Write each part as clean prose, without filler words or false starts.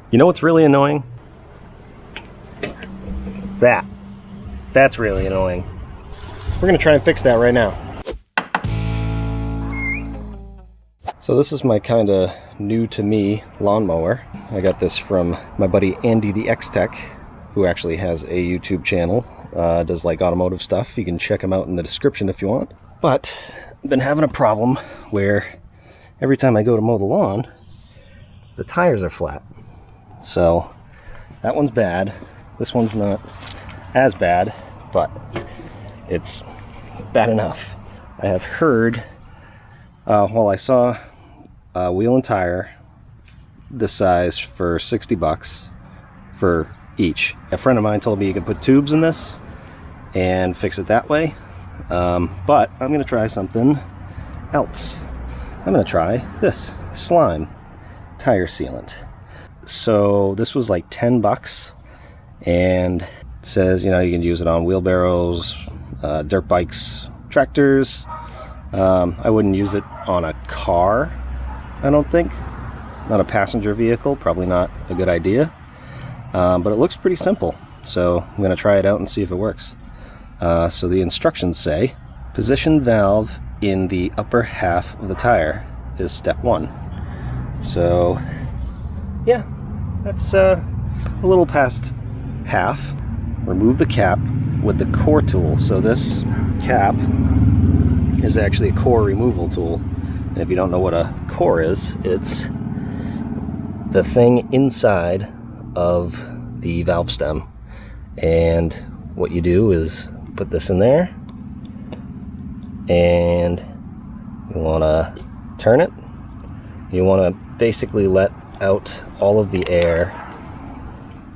You know what's really annoying? That's really annoying. We're gonna try and fix that right now. So this is my kind of new to me lawnmower. I got this from my buddy Andy the X-Tech, who actually has a YouTube channel, does like automotive stuff. You can check him out in the description if you want. But I've been having a problem where every time I go to mow the lawn, the tires are flat. So that one's bad. This one's not as bad, but it's bad enough. I have heard, well, I saw a wheel and tire this size for 60 bucks for each. A friend of mine told me you can put tubes in this and fix it that way, but I'm gonna try something else. I'm gonna try this slime tire sealant. So this was like 10 bucks, and it says, you know, you can use it on wheelbarrows, dirt bikes, tractors. I wouldn't use it on a car, I don't think. Not a passenger vehicle, probably not a good idea. But it looks pretty simple, so I'm going to try it out and see if it works. So the instructions say, position valve in the upper half of the tire is step 1. So yeah, that's a little past half. Remove the cap with the core tool. So this cap is actually a core removal tool. And if you don't know what a core is, it's the thing inside of the valve stem. And what you do is put this in there, and you want to turn it. You want to basically let out all of the air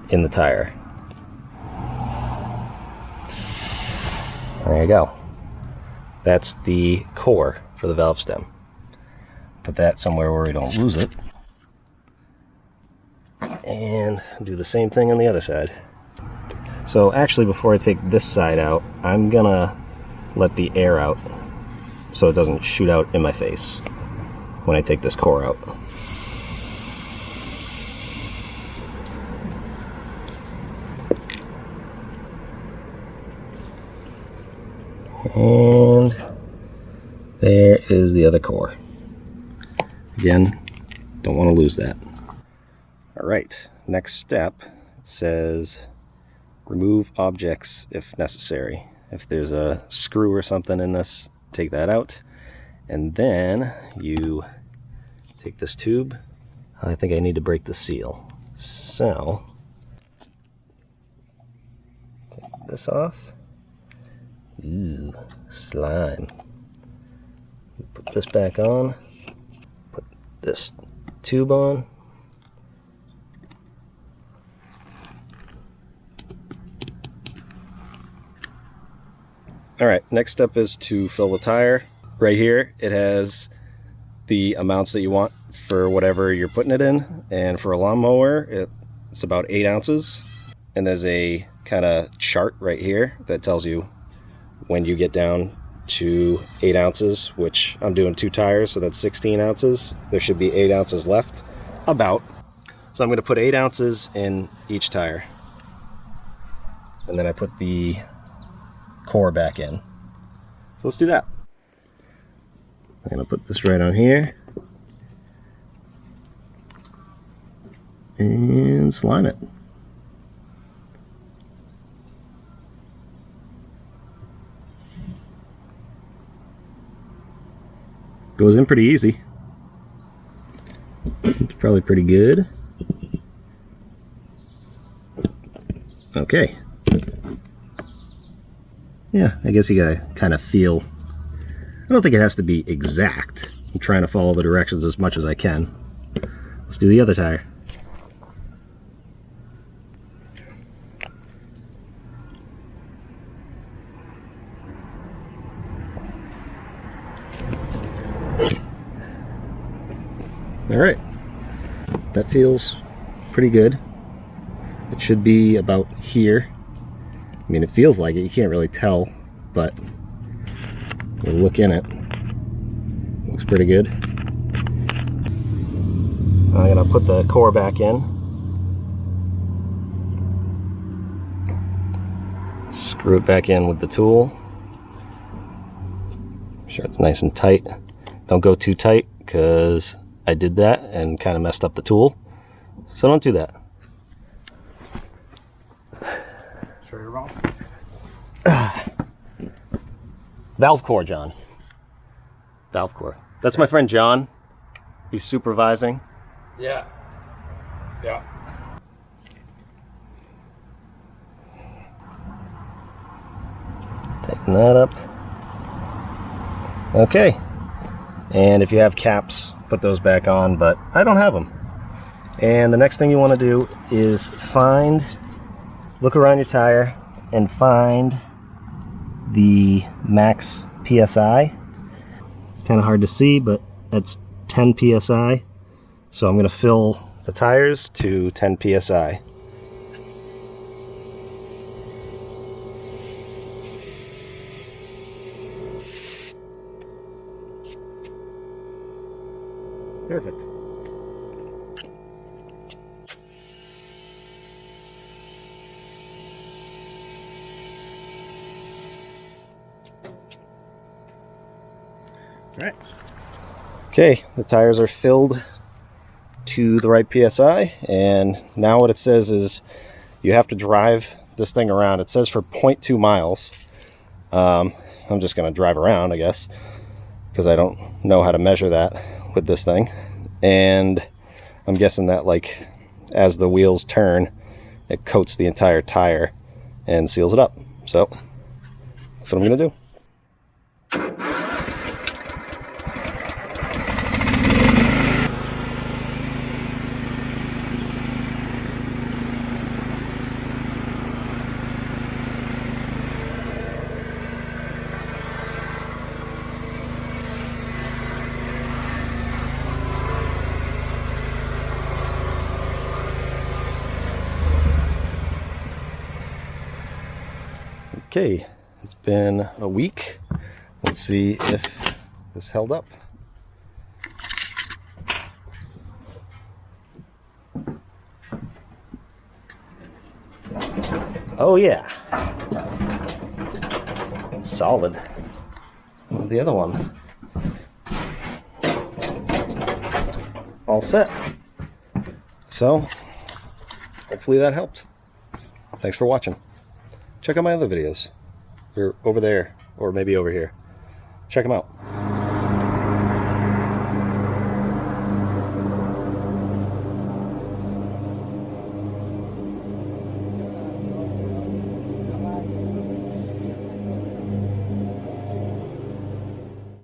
in the tire. There you go. That's the core for the valve stem. Put that somewhere where we don't lose it. And do the same thing on the other side. So actually, before I take this side out, I'm gonna let the air out so it doesn't shoot out in my face when I take this core out. And there is the other core. Again, don't want to lose that. Alright, next step, it says remove objects if necessary. If there's a screw or something in this, take that out. And then you take this tube. I think I need to break the seal. So, take this off. Ooh, slime. Put this back on. Put this tube on. Alright, next step is to fill the tire. Right here it has the amounts that you want for whatever you're putting it in, and for a lawnmower it's about 8 ounces. And there's a kind of chart right here that tells you when you get down to 8 ounces, which I'm doing 2 tires, so that's 16 ounces. There should be 8 ounces left, about. So I'm going to put 8 ounces in each tire, and then I put the core back in. So let's do that. I'm going to put this right on here and slime it. Goes in pretty easy. It's probably pretty good. Okay. Yeah, I guess you gotta kind of feel. I don't think it has to be exact. I'm trying to follow the directions as much as I can. Let's do the other tire. Alright, that feels pretty good. It should be about here. I mean, it feels like it, you can't really tell, but you look in it, looks pretty good. I'm gonna put the core back in, Screw it back in with the tool. Make sure it's nice and tight. Don't go too tight because I did that and kind of messed up the tool. So don't do that. Sure you're wrong. Valve core, John. Valve core. That's my friend John. He's supervising. Yeah. Yeah. Tighten that up. Okay. And if you have caps, put those back on, but I don't have them. And the next thing you want to do is look around your tire and find the max PSI. It's kind of hard to see, but that's 10 PSI. So I'm going to fill the tires to 10 PSI. Perfect. All right. Okay, the tires are filled to the right PSI, and now what it says is you have to drive this thing around. It says for 0.2 miles. I'm just going to drive around, I guess, because I don't know how to measure that with this thing. And I'm guessing that, like, as the wheels turn, it coats the entire tire and seals it up. So that's what I'm going to do. Okay, it's been a week. Let's see if this held up. Oh yeah, solid. The other one, all set. So hopefully that helped. Thanks for watching. Check out my other videos. They're over there, or maybe over here. Check them out.